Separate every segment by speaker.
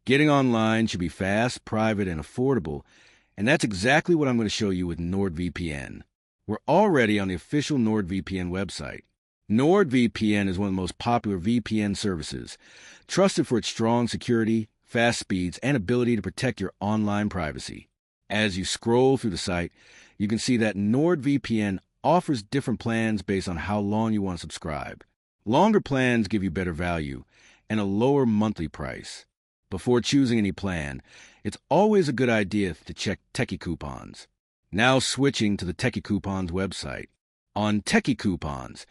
Speaker 1: Getting online should be fast, private, and affordable, and that's exactly what I'm going to show you with NordVPN. We're already on the official NordVPN website. NordVPN is one of the most popular VPN services, trusted for its strong security, fast speeds, and ability to protect your online privacy. As you scroll through the site, you can see that NordVPN offers different plans based on how long you want to subscribe. Longer plans give you better value and a lower monthly price. Before choosing any plan, it's always a good idea to check Techie Coupons. Now switching to the Techie Coupons website. On Techie Coupons,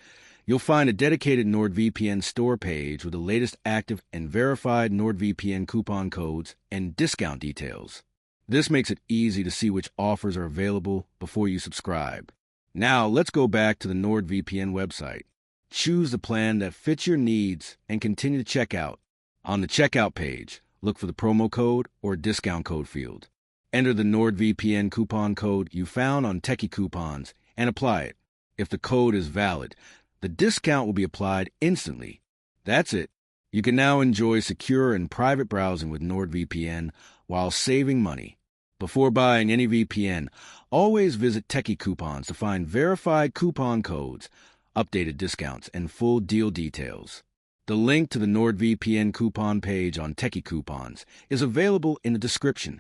Speaker 1: you'll find a dedicated NordVPN store page with the latest active and verified NordVPN coupon codes and discount details. This makes it easy to see which offers are available before you subscribe. Now let's go back to the NordVPN website. Choose the plan that fits your needs and continue to check out. On the checkout page, look for the promo code or discount code field. Enter the NordVPN coupon code you found on Techie Coupons and apply it. If the code is valid, the discount will be applied instantly. That's it. You can now enjoy secure and private browsing with NordVPN while saving money. Before buying any VPN, always visit Techie Coupons to find verified coupon codes, updated discounts, and full deal details. The link to the NordVPN coupon page on Techie Coupons is available in the description.